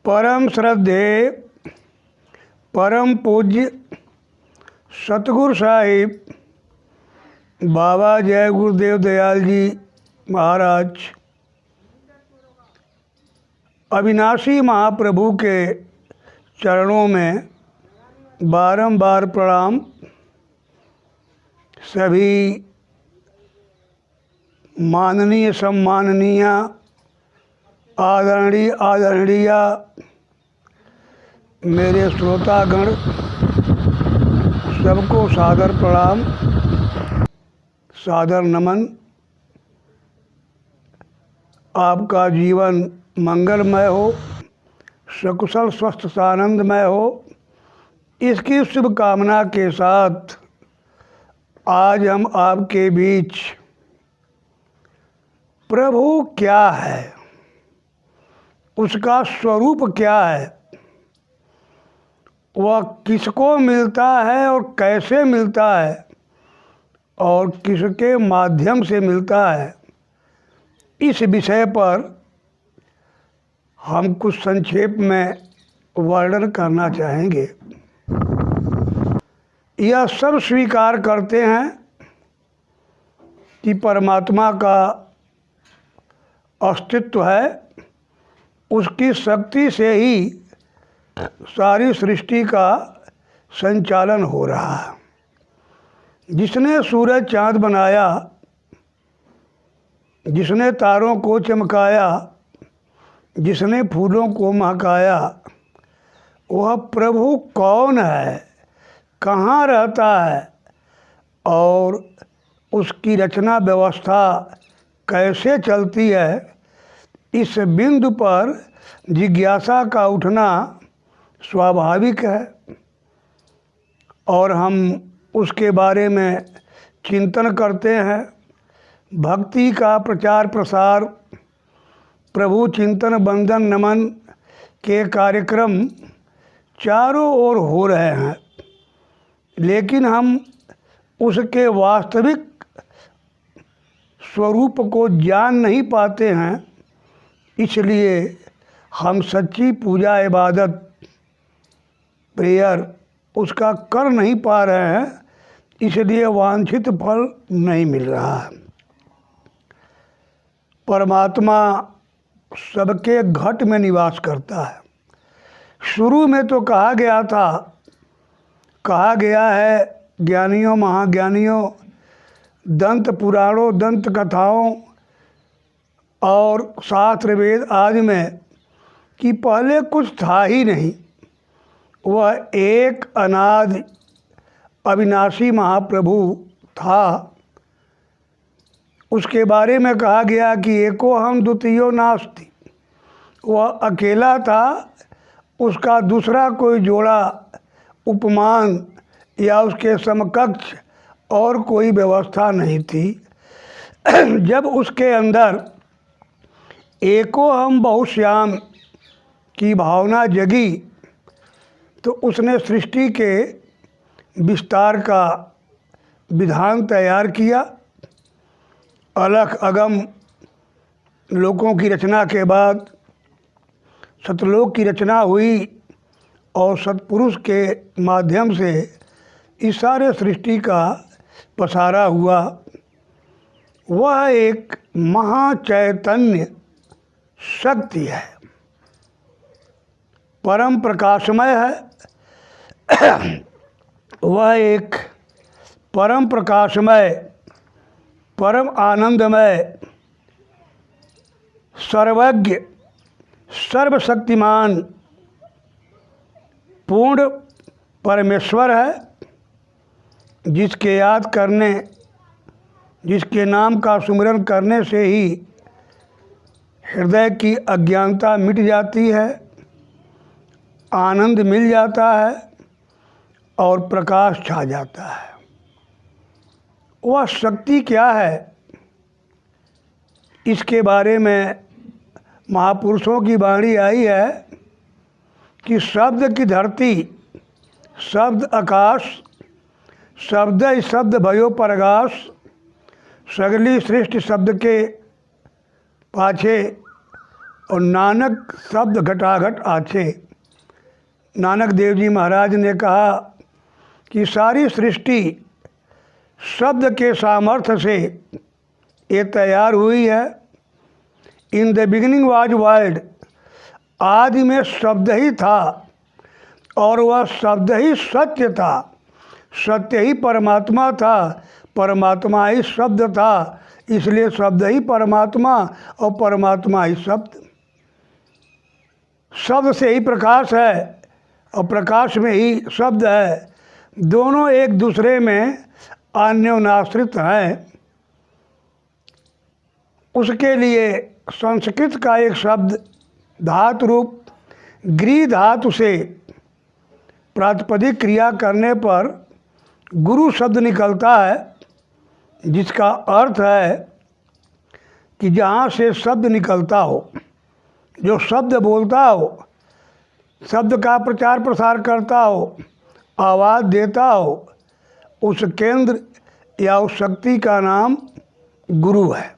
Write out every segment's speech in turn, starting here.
परम श्रद्धे परम पूज्य सतगुरु साहिब बाबा जय गुरुदेव दयाल जी महाराज अविनाशी महाप्रभु के चरणों में बारंबार प्रणाम। सभी माननीय सम्माननीय आदरणीय मेरे श्रोतागण सबको सादर प्रणाम, सादर नमन। आपका जीवन मंगलमय हो, सकुशल स्वस्थ सानंदमय हो, इसकी शुभकामना के साथ आज हम आपके बीच प्रभु क्या है, उसका स्वरूप क्या है, वह किसको मिलता है और कैसे मिलता है और किसके माध्यम से मिलता है, इस विषय पर हम कुछ संक्षेप में वर्णन करना चाहेंगे। यह सब स्वीकार करते हैं कि परमात्मा का अस्तित्व है, उसकी शक्ति से ही सारी सृष्टि का संचालन हो रहा है। जिसने सूरज चाँद बनाया, जिसने तारों को चमकाया, जिसने फूलों को महकाया, वह प्रभु कौन है, कहाँ रहता है और उसकी रचना व्यवस्था कैसे चलती है, इस बिंदु पर जिज्ञासा का उठना स्वाभाविक है और हम उसके बारे में चिंतन करते हैं। भक्ति का प्रचार प्रसार, प्रभु चिंतन बंदन नमन के कार्यक्रम चारों ओर हो रहे हैं, लेकिन हम उसके वास्तविक स्वरूप को जान नहीं पाते हैं। इसलिए हम सच्ची पूजा इबादत प्रेयर उसका कर नहीं पा रहे हैं, इसलिए वांछित फल नहीं मिल रहा है। परमात्मा सबके घट में निवास करता है। शुरू में तो कहा गया है ज्ञानियों महाज्ञानियों, दंत पुराणों, दंत कथाओं और शास्त्र वेद आदि में कि पहले कुछ था ही नहीं, वह एक अनादि अविनाशी महाप्रभु था। उसके बारे में कहा गया कि एको हम द्वितीयो नास्ति, वह अकेला था, उसका दूसरा कोई जोड़ा उपमान या उसके समकक्ष और कोई व्यवस्था नहीं थी। जब उसके अंदर एको हम बहुश्याम की भावना जगी तो उसने सृष्टि के विस्तार का विधान तैयार किया। अलख अगम लोकों की रचना के बाद सतलोक की रचना हुई और सतपुरुष के माध्यम से इस सारे सृष्टि का पसारा हुआ। वह एक महाचैतन्य शक्ति है, परम प्रकाशमय है। वह एक परम प्रकाशमय, परम आनंदमय, सर्वज्ञ, सर्वशक्तिमान पूर्ण परमेश्वर है, जिसके याद करने, जिसके नाम का सुमिरन करने से ही हृदय की अज्ञानता मिट जाती है, आनंद मिल जाता है और प्रकाश छा जाता है। वह शक्ति क्या है, इसके बारे में महापुरुषों की वाणी आई है कि शब्द की धरती, शब्द आकाश, शब्द शब्द भयो परगाश, सगली सृष्टि शब्द के पाछे और नानक शब्द घटाघट आछे। नानक देव जी महाराज ने कहा कि सारी सृष्टि शब्द के सामर्थ्य से ये तैयार हुई है। In the beginning was world, आदि में शब्द ही था और वह शब्द ही सत्य था। सत्य ही परमात्मा था, परमात्मा ही शब्द था, इसलिए शब्द ही परमात्मा और परमात्मा ही शब्द। शब्द से ही प्रकाश है और प्रकाश में ही शब्द है। दोनों एक दूसरे में अन्योन्याश्रित हैं। उसके लिए संस्कृत का एक शब्द धातु रूप गृह धातु से प्रातिपदिक क्रिया करने पर गुरु शब्द निकलता है, जिसका अर्थ है कि जहाँ से शब्द निकलता हो, जो शब्द बोलता हो, शब्द का प्रचार प्रसार करता हो, आवाज़ देता हो, उस केंद्र या उस शक्ति का नाम गुरु है।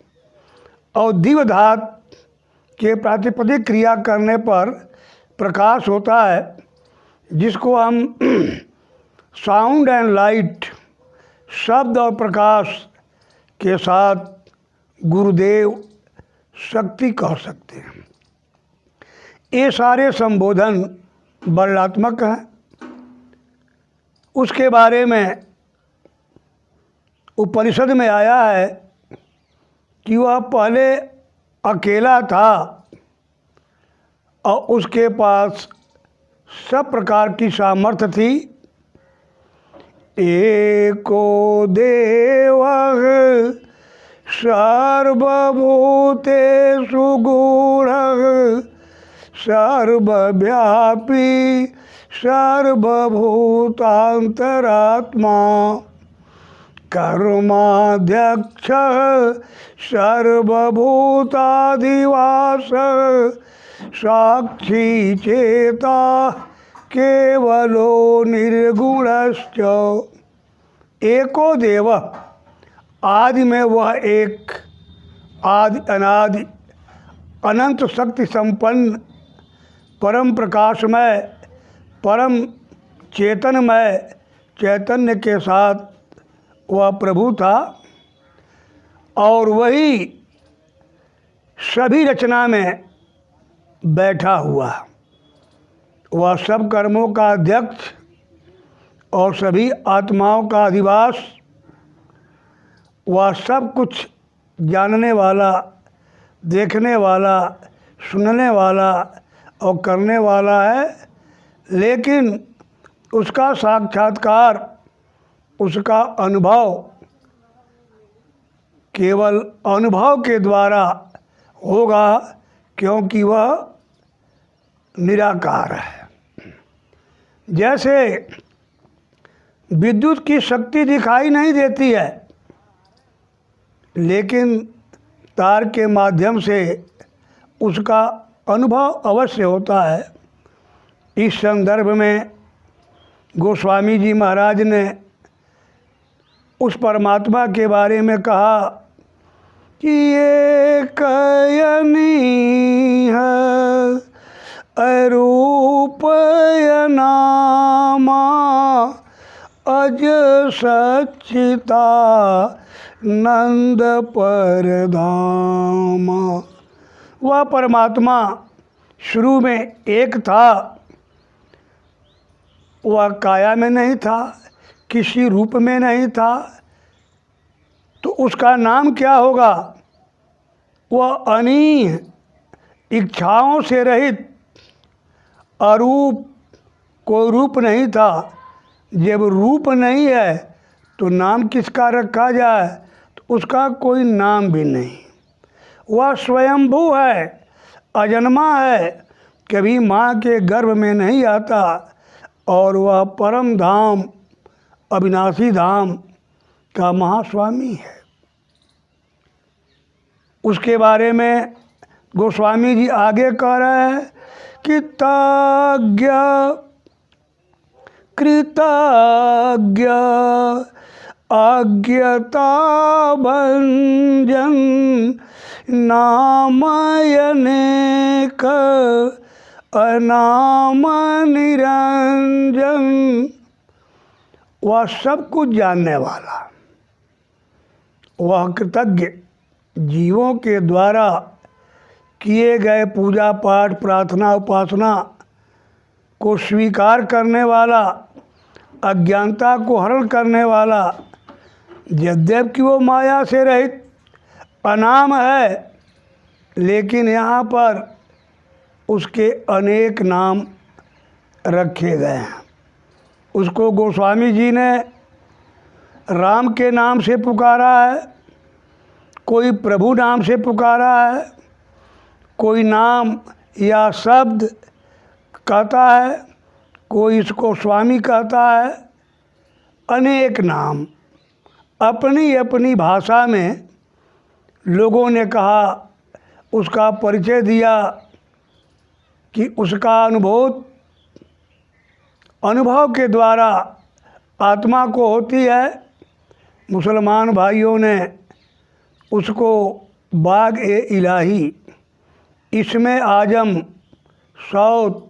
और दिवधात के प्रातिपदिक क्रिया करने पर प्रकाश होता है, जिसको हम साउंड एंड लाइट, शब्द और प्रकाश के साथ गुरुदेव शक्ति कह सकते हैं। ये सारे संबोधन वर्णात्मक हैं। उसके बारे में उपनिषद में आया है कि वह पहले अकेला था और उसके पास सब प्रकार की सामर्थ्य थी। एको देवः सर्वभूतेषु गूढः सर्वव्यापी सर्वभूतान्तरात्मा कर्माध्यक्षः सर्वभूताधिवासः साक्षी चेता केवलो निर्गुणश्च। एको देव, आदि में वह एक, आदि अनादि अनंत शक्ति संपन्न परम प्रकाशमय परम चेतनमय चैतन्य के साथ वह प्रभु था। और वही सभी रचना में बैठा हुआ, वह सब कर्मों का अध्यक्ष और सभी आत्माओं का अधिवास, वह सब कुछ जानने वाला, देखने वाला, सुनने वाला और करने वाला है। लेकिन उसका साक्षात्कार, उसका अनुभव केवल अनुभव के द्वारा होगा, क्योंकि वह निराकार है। जैसे विद्युत की शक्ति दिखाई नहीं देती है, लेकिन तार के माध्यम से उसका अनुभव अवश्य होता है। इस संदर्भ में गोस्वामी जी महाराज ने उस परमात्मा के बारे में कहा कि ये कयनी है अरूपय नामा अज सच्चिता नंद परधामा। वह परमात्मा शुरू में एक था, वह काया में नहीं था, किसी रूप में नहीं था, तो उसका नाम क्या होगा? वह अनीह, इच्छाओं से रहित, अरूप, कोई रूप नहीं था। जब रूप नहीं है तो नाम किसका रखा जाए? तो उसका कोई नाम भी नहीं। वह स्वयंभू है, अजन्मा है, कभी माँ के गर्भ में नहीं आता, और वह परम धाम, अविनाशी धाम का महास्वामी है। उसके बारे में गोस्वामी जी आगे कह रहे हैं कि ताज्ञ कृतज्ञ आज्ञता भंजन नाम अनेक अनाम निरंजन। वह सब कुछ जानने वाला, वह कृतज्ञ जीवों के द्वारा किए गए पूजा पाठ प्रार्थना उपासना को स्वीकार करने वाला, अज्ञानता को हरण करने वाला, यद्यपि वो माया से रहित अनाम है, लेकिन यहाँ पर उसके अनेक नाम रखे गए हैं। उसको गोस्वामी जी ने राम के नाम से पुकारा है, कोई प्रभु नाम से पुकारा है, कोई नाम या शब्द कहता है, कोई इसको स्वामी कहता है। अनेक नाम अपनी अपनी भाषा में लोगों ने कहा, उसका परिचय दिया कि उसका अनुभव के द्वारा आत्मा को होती है। मुसलमान भाइयों ने उसको बाग ए इलाही, इसमें आजम, सौत,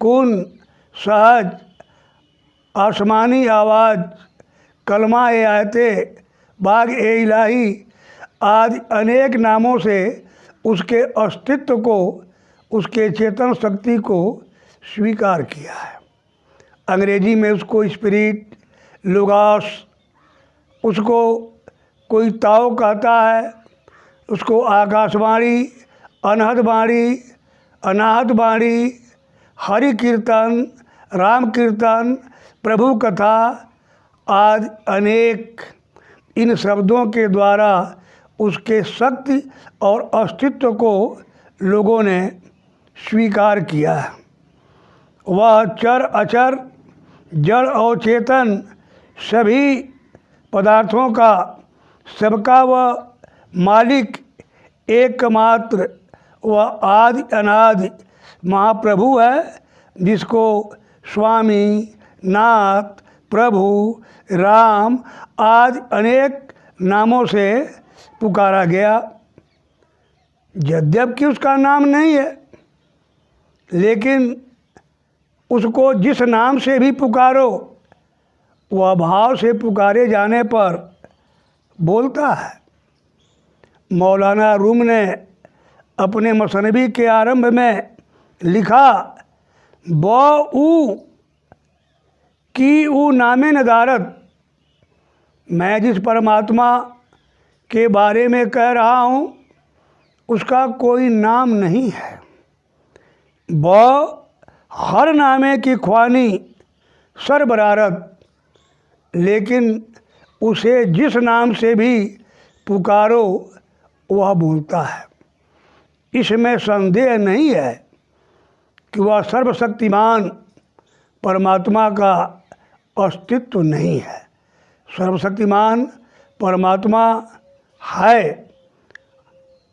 कुन, सहज, आसमानी आवाज़, कलमा ए आयते, बाग ए इलाही आदि अनेक नामों से उसके अस्तित्व को, उसके चेतन शक्ति को स्वीकार किया है। अंग्रेजी में उसको स्पिरिट, लोगास, उसको कोई ताओ कहता है, उसको आकाशवाणी, अनहद वाणी, अनाहत वाणी, हरि कीर्तन, राम कीर्तन, प्रभु कथा आदि अनेक इन शब्दों के द्वारा उसके शक्ति और अस्तित्व को लोगों ने स्वीकार किया है। वह चर अचर, जड़ और चेतन सभी पदार्थों का, सबका वह मालिक एकमात्र वह आदि अनादि महाप्रभु है, जिसको स्वामी, नाथ, प्रभु, राम आदि अनेक नामों से पुकारा गया। यद्यपि उसका नाम नहीं है, लेकिन उसको जिस नाम से भी पुकारो वह भाव से पुकारे जाने पर बोलता है। मौलाना रूम ने अपने मसनवी के आरंभ में लिखा, ब की ऊ नामे नदारत, मैं जिस परमात्मा के बारे में कह रहा हूँ उसका कोई नाम नहीं है। ब हर नामे की ख्वानी सरबरारत, लेकिन उसे जिस नाम से भी पुकारो वह बोलता है। इसमें संदेह नहीं है कि वह सर्वशक्तिमान परमात्मा का अस्तित्व नहीं है। सर्वशक्तिमान परमात्मा है,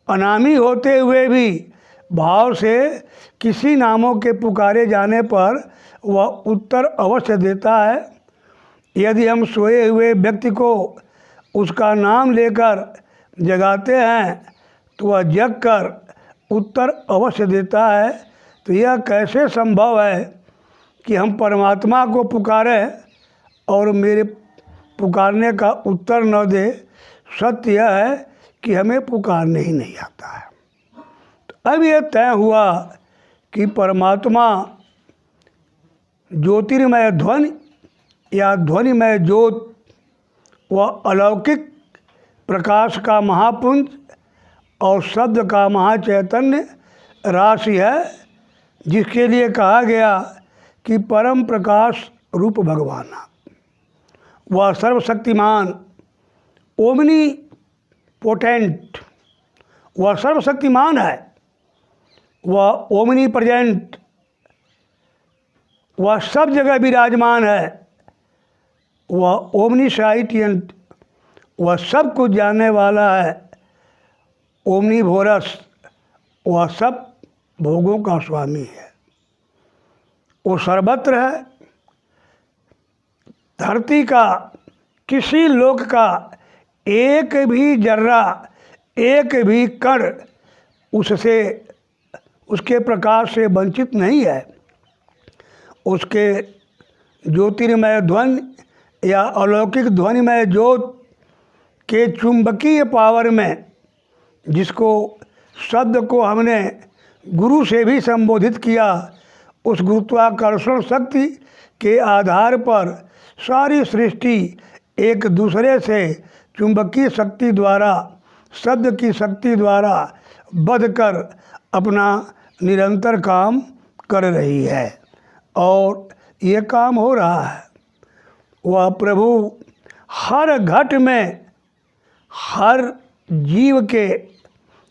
अनामी होते हुए भी भाव से किसी नामों के पुकारे जाने पर वह उत्तर अवश्य देता है। यदि हम सोए हुए व्यक्ति को उसका नाम लेकर जगाते हैं तो वह जग कर उत्तर अवश्य देता है। तो यह कैसे संभव है कि हम परमात्मा को पुकारें और मेरे पुकारने का उत्तर न दे? सत्य यह है कि हमें पुकारने ही नहीं आता है। तो अब यह तय हुआ कि परमात्मा ज्योतिर्मय ध्वनि या ध्वनिमय ज्योत, वह अलौकिक प्रकाश का महापुंज और शब्द का महाचैतन्य राशि है, जिसके लिए कहा गया कि परम प्रकाश रूप भगवान। वह सर्वशक्तिमान, ओमनी पोटेंट, वह सर्वशक्तिमान है, वह ओमनी प्रेजेंट, वह सब जगह विराजमान है, वह ओमनीसाइटियंट, वह सब कुछ जानने वाला है, ओमनीवोरस, वह सब भोगों का स्वामी है। वो सर्वत्र है। धरती का, किसी लोक का एक भी जर्रा, एक भी कण उससे, उसके प्रकाश से वंचित नहीं है। उसके ज्योतिर्मय ध्वनि या अलौकिक ध्वनिमय ज्योत के चुंबकीय पावर में, जिसको शब्द को हमने गुरु से भी संबोधित किया, उस गुरुत्वाकर्षण शक्ति के आधार पर सारी सृष्टि एक दूसरे से चुंबकीय शक्ति द्वारा, शब्द की शक्ति द्वारा बंधकर अपना निरंतर काम कर रही है। और ये काम हो रहा है। वह प्रभु हर घट में, हर जीव के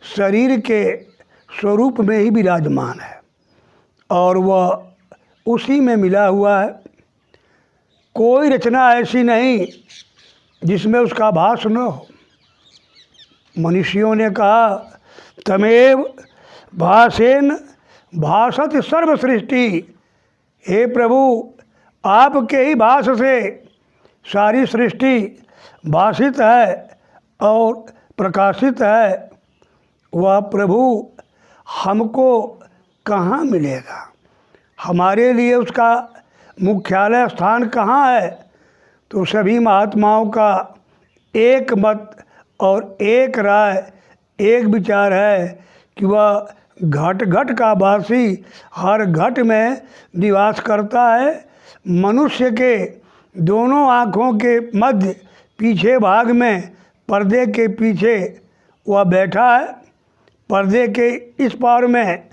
शरीर के स्वरूप में ही विराजमान है और वह उसी में मिला हुआ है। कोई रचना ऐसी नहीं जिसमें उसका भास न हो। मनुष्यों ने कहा, तमेव भासेन भासत सर्व सृष्टि। हे प्रभु, आपके ही भास से सारी सृष्टि भाषित है और प्रकाशित है। वह प्रभु हमको कहाँ मिलेगा? हमारे लिए उसका मुख्यालय स्थान कहाँ है? तो सभी महात्माओं का एक मत और एक राय, एक विचार है कि वह घट घट का वासी हर घट में निवास करता है। मनुष्य के दोनों आँखों के मध्य पीछे भाग में, पर्दे के पीछे वह बैठा है। पर्दे के इस पार में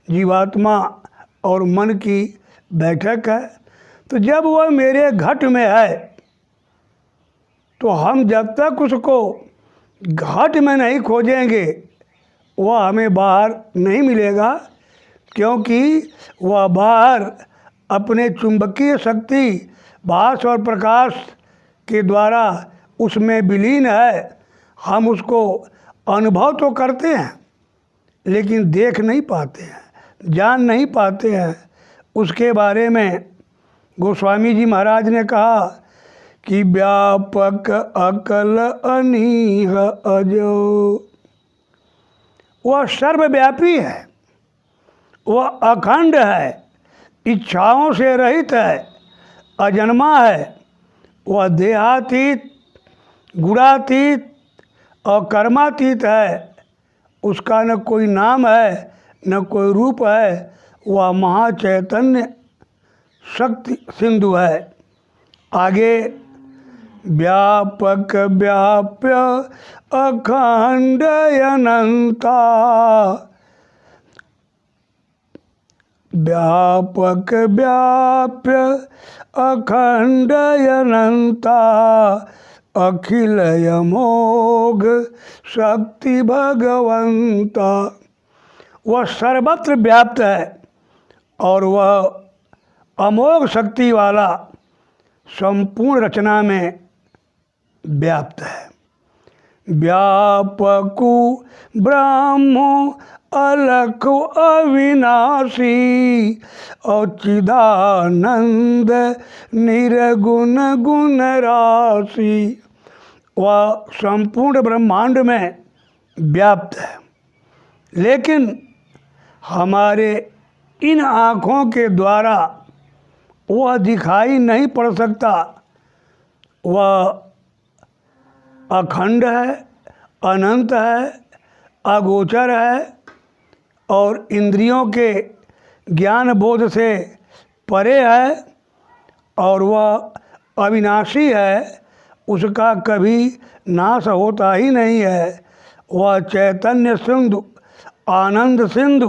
जीवात्मा और मन की बैठक है। तो जब वह मेरे घट में है, तो हम जब तक उसको घट में नहीं खोजेंगे, वह हमें बाहर नहीं मिलेगा, क्योंकि वह बाहर अपने चुंबकीय शक्ति, भास और प्रकाश के द्वारा उसमें विलीन है। हम उसको अनुभव तो करते हैं, लेकिन देख नहीं पाते हैं, जान नहीं पाते हैं। उसके बारे में गोस्वामी जी महाराज ने कहा कि व्यापक अकल अनीह अजो। वह सर्वव्यापी है, वह अखंड है, इच्छाओं से रहित है, अजन्मा है। वह देहातीत, गुणातीत और कर्मातीत है। उसका न कोई नाम है, न कोई रूप है। वह महाचैतन्य शक्ति सिंधु है। आगे व्यापक व्याप्य अखंड अनंता, व्यापक व्याप्य अखंड अनंता, अखिल अमोघ शक्ति भगवंता। वह सर्वत्र व्याप्त है और वह अमोघ शक्ति वाला संपूर्ण रचना में व्याप्त है। व्यापकु ब्रह्मो अलख अविनाशी, और चिदानंद निर्गुण गुण राशि। वह संपूर्ण ब्रह्मांड में व्याप्त है, लेकिन हमारे इन आँखों के द्वारा वह दिखाई नहीं पड़ सकता। वह अखंड है, अनंत है, अगोचर है और इंद्रियों के ज्ञान बोध से परे है। और वह अविनाशी है, उसका कभी नाश होता ही नहीं है। वह चैतन्य सिंधु, आनंद सिंधु,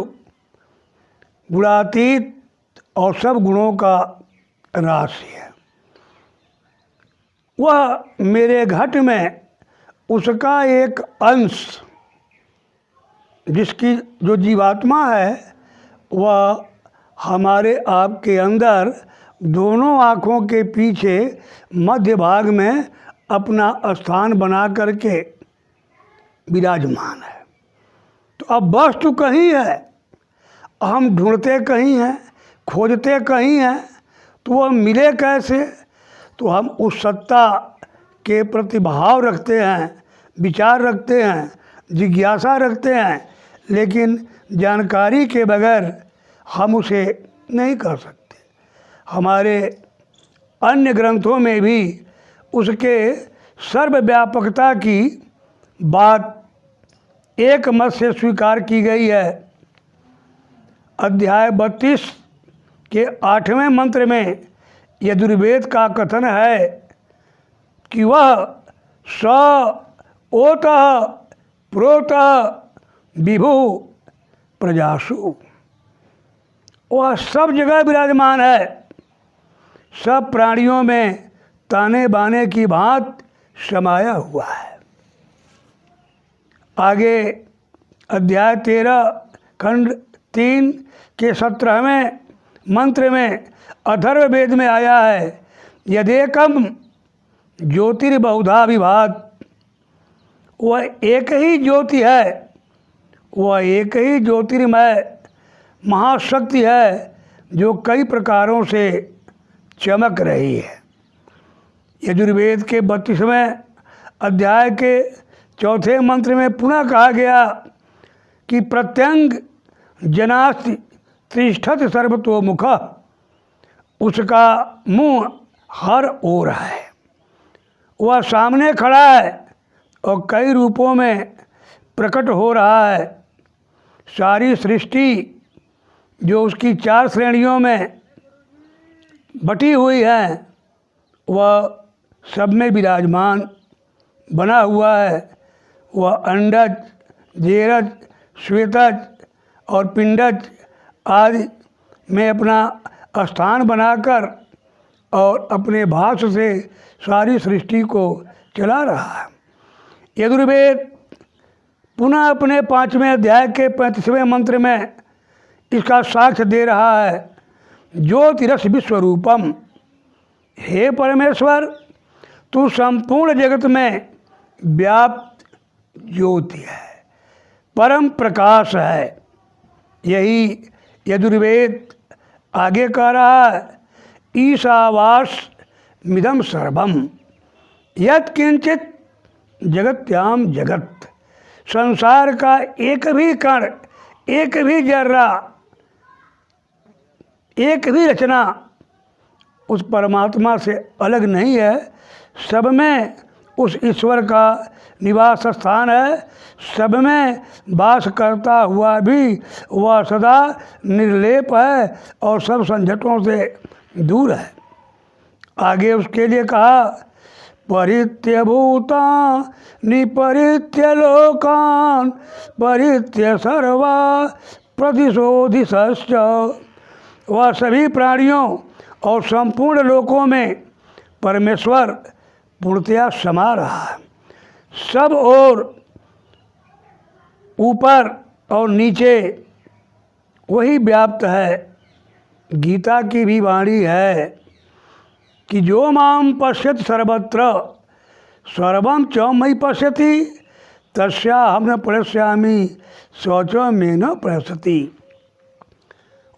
गुणातीत और सब गुणों का राशि है। वह मेरे घट में उसका एक अंश, जिसकी जो जीवात्मा है, वह हमारे आप के अंदर दोनों आँखों के पीछे मध्य भाग में अपना स्थान बना करके विराजमान है। तो अब वस्तु कहीं है, हम ढूंढते कहीं हैं, खोजते कहीं हैं, तो वह मिले कैसे? तो हम उस सत्ता के प्रति भाव रखते हैं, विचार रखते हैं, जिज्ञासा रखते हैं, लेकिन जानकारी के बगैर हम उसे नहीं कर सकते। हमारे अन्य ग्रंथों में भी उसके सर्वव्यापकता की बात एक मत से स्वीकार की गई है। अध्याय 32 के 8वें मंत्र में यजुर्वेद का कथन है कि वह स ओतः प्रोतः विभु प्रजासु, वह सब जगह विराजमान है, सब प्राणियों में ताने बाने की भांति समाया हुआ है। आगे अध्याय 13 खंड 3 के 17वें मंत्र में अथर्ववेद में आया है, यदेकम ज्योतिर्बहुधा विभात, वह एक ही ज्योति है, वह एक ही ज्योतिर्मय महाशक्ति है जो कई प्रकारों से चमक रही है। यजुर्वेद के 32वें अध्याय के 4थे मंत्र में पुनः कहा गया कि प्रत्यंग जनास्ति तिष्ठत सर्वतोमुख, उसका मुंह हर ओर है, वह सामने खड़ा है और कई रूपों में प्रकट हो रहा है। सारी सृष्टि जो उसकी 4 श्रेणियों में बटी हुई है, वह सब में विराजमान बना हुआ है। वह अंडज, जेरज, श्वेतज और पिंडज आदि में अपना स्थान बनाकर और अपने भाष्य से सारी सृष्टि को चला रहा है। यजुर्वेद पुनः अपने 5वें अध्याय के 35वें मंत्र में इसका साक्ष्य दे रहा है, ज्योतिरस विश्वरूपम, हे परमेश्वर तू संपूर्ण जगत में व्याप्त ज्योति है, परम प्रकाश है। यही यजुर्वेद आगे कह रहा है, ईशावास मिदम सर्वम यत् किंचित जगत्याम जगत, संसार का एक भी कण, एक भी जर्रा, एक भी रचना उस परमात्मा से अलग नहीं है, सब में उस ईश्वर का निवास स्थान है, सब में वास करता हुआ भी वह सदा निर्लेप है और सब संझटों से दूर है। आगे उसके लिए कहा, परित्य भूतानि परित्य लोकान् परित्य सर्वा प्रतिशोधिश्च, वह सभी प्राणियों और संपूर्ण लोकों में परमेश्वर पूर्णतया समा रहा है, सब और ऊपर और नीचे वही व्याप्त है। गीता की भी वाणी है कि जो माम पश्यति सर्वत्र सर्वं च मयि पश्यति तस्याहं न प्रणश्यामि स च मे न प्रणश्यति।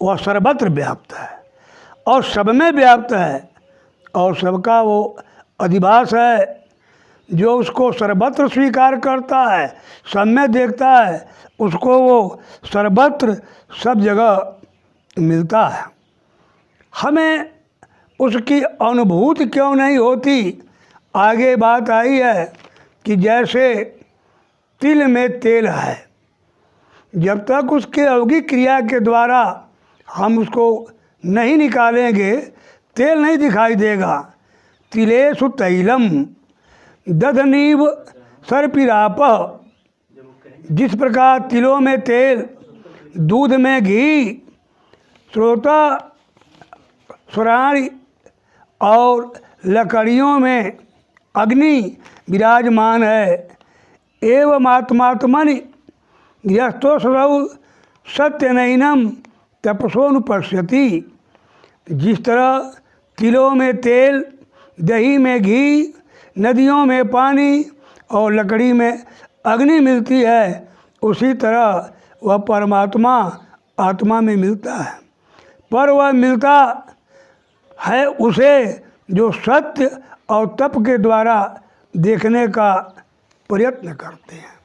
वह सर्वत्र व्याप्त है और सब में व्याप्त है और सबका वो अधिवास है। जो उसको सर्वत्र स्वीकार करता है, सब में देखता है, उसको वो सर्वत्र सब जगह मिलता है। हमें उसकी अनुभूति क्यों नहीं होती? आगे बात आई है कि जैसे तिल में तेल है, जब तक उसके यौगिक क्रिया के द्वारा हम उसको नहीं निकालेंगे तेल नहीं दिखाई देगा। तिलेषु तैलम दधनीव सर्पिरापः, जिस प्रकार तिलों में तेल, दूध में घी, श्रोता स्वराणि और लकड़ियों में अग्नि विराजमान है, एवं आत्मात्मनि गृहस्थोऽसौ सत्यनैनं तपसोऽनुपश्यति। जिस तरह तिलों में तेल, दही में घी, नदियों में पानी और लकड़ी में अग्नि मिलती है, उसी तरह वह परमात्मा आत्मा में मिलता है। पर वह मिलता है उसे जो सत्य और तप के द्वारा देखने का प्रयत्न करते हैं।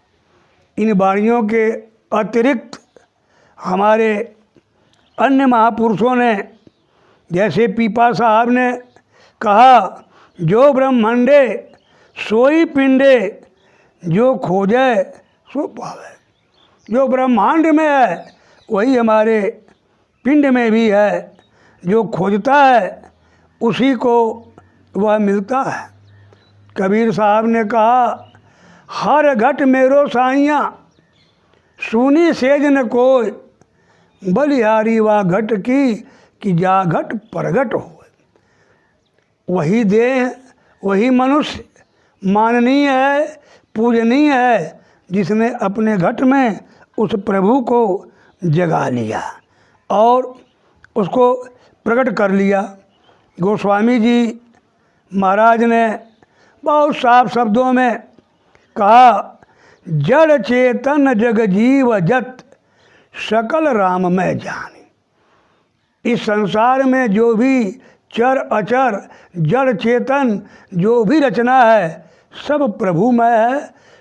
इन वाणियों के अतिरिक्त हमारे अन्य महापुरुषों ने, जैसे पीपा साहब ने कहा, जो ब्रह्मांडे सोई पिंडे, जो खोजे सो पावे। जो ब्रह्मांड में है वही हमारे पिंड में भी है, जो खोजता है उसी को वह मिलता है। कबीर साहब ने कहा, हर घट मेरो साइयाँ, सुनी सेज न कोई, बलिहारी वा घट की, कि जा घट प्रगट हो। वही देह, वही मनुष्य माननीय है, पूजनीय है, जिसने अपने घट में उस प्रभु को जगा लिया और उसको प्रकट कर लिया। गोस्वामी जी महाराज ने बहुत साफ शब्दों में कहा, जड़ चेतन जग जीव जत, सकल राम मैं जानी। इस संसार में जो भी चर अचर जड़ चेतन जो भी रचना है सब प्रभुमय है,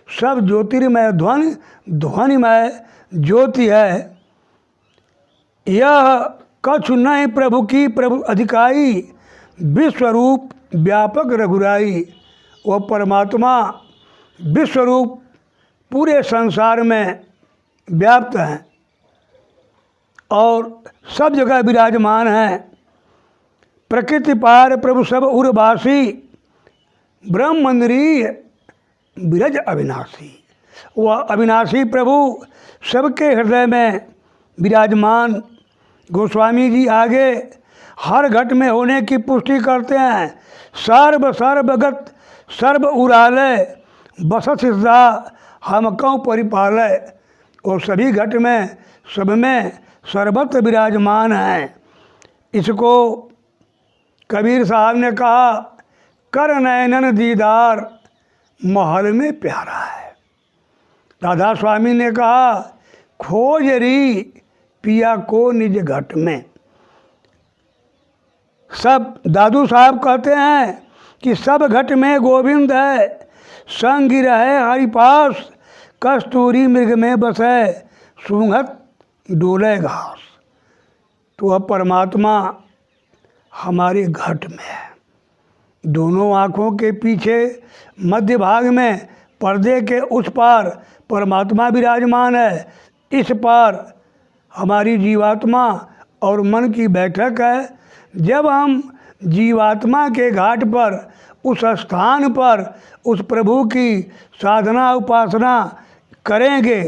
सब ज्योतिर्मय ध्वनि ध्वनिमय ज्योति है। यह कछु नहीं प्रभु की प्रभु अधिकाई, विश्वरूप व्यापक रघुराई। वह परमात्मा विश्वरूप पूरे संसार में व्याप्त हैं और सब जगह विराजमान हैं। प्रकृति पार प्रभु सब उर्वासी, ब्रह्म निरीय विरज अविनाशी। वह अविनाशी प्रभु सबके हृदय में विराजमान। गोस्वामी जी आगे हर घट में होने की पुष्टि करते हैं। सर्व सर्वगत सर्व उरालय, बसत सिद्धा हम कौ परिपालय। और सभी घट में सब में सर्वत्र विराजमान हैं। इसको कबीर साहब ने कहा, कर नैनन दीदार महल में प्यारा है। राधा स्वामी ने कहा, खोज री पिया को निज घट में। सब दादू साहब कहते हैं कि सब घट में गोविंद है, संग रहे हरि पास, कस्तूरी मृग में बसे, सूंघत डोले घास। तो वह परमात्मा हमारे घट में है। दोनों आँखों के पीछे मध्य भाग में पर्दे के उस पार परमात्मा विराजमान है, इस पार हमारी जीवात्मा और मन की बैठक है। जब हम जीवात्मा के घाट पर, उस स्थान पर उस प्रभु की साधना उपासना करेंगे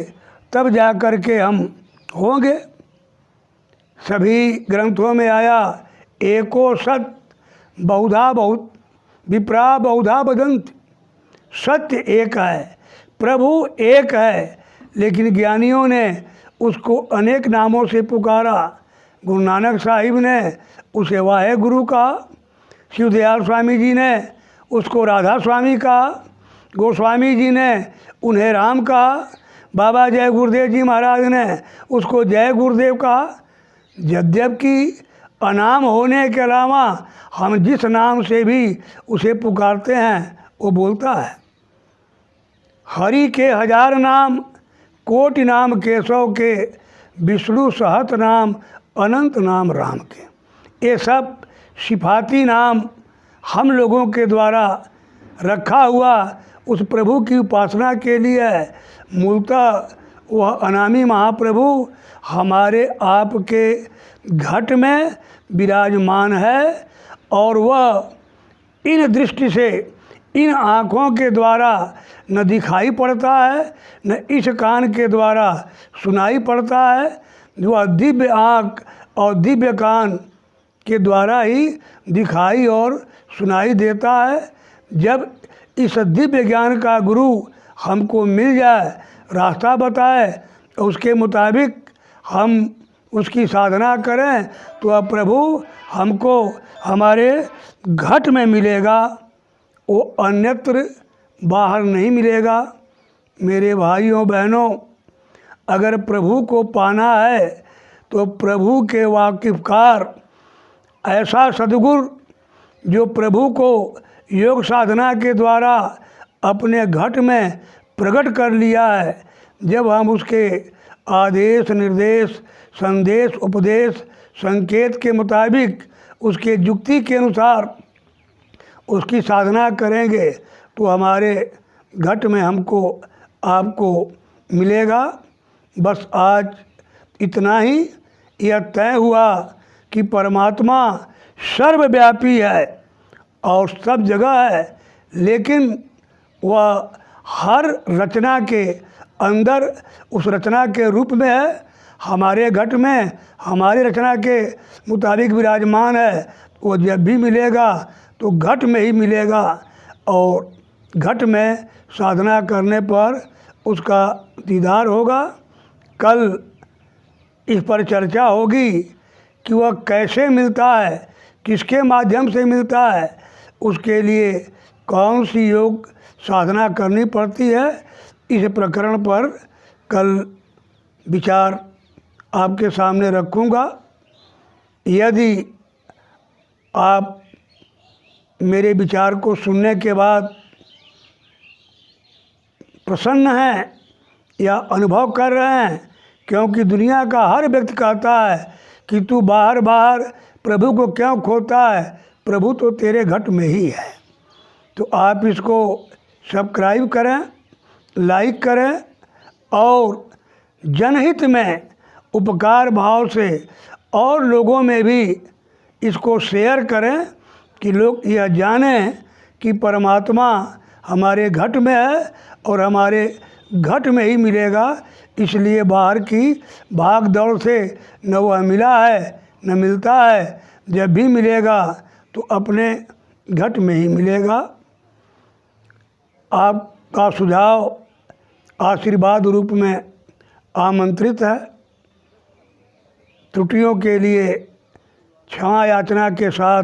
तब जा कर के हम होंगे। सभी ग्रंथों में आया, एको सत बहुधा बहुत विप्रा बहुधा बदंत। सत्य एक है, प्रभु एक है, लेकिन ज्ञानियों ने उसको अनेक नामों से पुकारा। गुरु नानक साहिब ने उसे वाहे गुरु कहा, शिवदयाल स्वामी जी ने उसको राधा स्वामी कहा, गोस्वामी जी ने उन्हें राम कहा, बाबा जय गुरुदेव जी महाराज ने उसको जय गुरुदेव कहा। यद्यपि अनाम होने के अलावा हम जिस नाम से भी उसे पुकारते हैं वो बोलता है। हरि के 1000 नाम, कोटि नाम केशव के, विष्णु सहत नाम, अनंत नाम राम के। ये सब सिफाती नाम हम लोगों के द्वारा रखा हुआ उस प्रभु की उपासना के लिए है। मूलतः वह अनामी महाप्रभु हमारे आपके घट में विराजमान है और वह इन दृष्टि से, इन आँखों के द्वारा न दिखाई पड़ता है, न इस कान के द्वारा सुनाई पड़ता है। वह दिव्य आँख और दिव्य कान के द्वारा ही दिखाई और सुनाई देता है। जब इस दिव्य ज्ञान का गुरु हमको मिल जाए, रास्ता बताए, उसके मुताबिक हम उसकी साधना करें तो अब प्रभु हमको हमारे घट में मिलेगा, वो अन्यत्र बाहर नहीं मिलेगा। मेरे भाइयों बहनों, अगर प्रभु को पाना है तो प्रभु के वाकिफकार ऐसा सद्गुरु जो प्रभु को योग साधना के द्वारा अपने घट में प्रकट कर लिया है, जब हम उसके आदेश, निर्देश, संदेश, उपदेश, संकेत के मुताबिक उसके युक्ति के अनुसार उसकी साधना करेंगे तो हमारे घट में हमको आपको मिलेगा। बस आज इतना ही। यह तय हुआ कि परमात्मा सर्वव्यापी है और सब जगह है, लेकिन वह हर रचना के अंदर उस रचना के रूप में है। हमारे घट में हमारी रचना के मुताबिक विराजमान है। वो जब भी मिलेगा तो घट में ही मिलेगा और घट में साधना करने पर उसका दीदार होगा। कल इस पर चर्चा होगी कि वह कैसे मिलता है, किसके माध्यम से मिलता है, उसके लिए कौन सी योग साधना करनी पड़ती है। इस प्रकरण पर कल विचार आपके सामने रखूँगा। यदि आप मेरे विचार को सुनने के बाद प्रसन्न हैं या अनुभव कर रहे हैं, क्योंकि दुनिया का हर व्यक्ति कहता है कि तू बाहर बाहर प्रभु को क्यों खोता है, प्रभु तो तेरे घट में ही है। तो आप इसको सब्सक्राइब करें, लाइक करें और जनहित में उपकार भाव से और लोगों में भी इसको शेयर करें कि लोग यह जानें कि परमात्मा हमारे घट में है और हमारे घट में ही मिलेगा। इसलिए बाहर की भाग दौड़ से न वह मिला है न मिलता है। जब भी मिलेगा तो अपने घट में ही मिलेगा। आपका सुझाव आशीर्वाद रूप में आमंत्रित है। त्रुटियों के लिए क्षमा याचना के साथ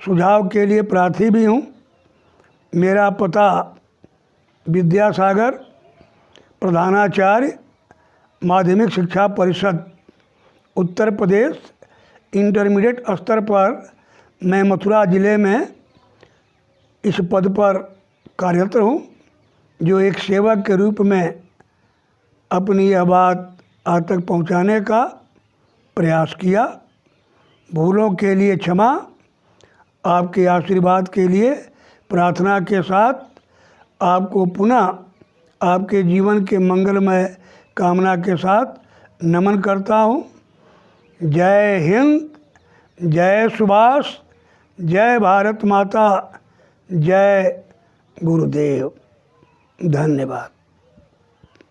सुझाव के लिए प्रार्थी भी हूँ। मेरा पता विद्यासागर, प्रधानाचार्य, माध्यमिक शिक्षा परिषद, उत्तर प्रदेश, इंटरमीडिएट स्तर पर मैं मथुरा ज़िले में इस पद पर कार्यरत हूँ, जो एक सेवक के रूप में अपनी यह बात आज तक पहुँचाने का प्रयास किया। भूलों के लिए क्षमा, आपके आशीर्वाद के लिए प्रार्थना के साथ आपको पुनः आपके जीवन के मंगलमय कामना के साथ नमन करता हूँ। जय हिंद, जय सुभाष, जय भारत माता, जय गुरुदेव। धन्यवाद।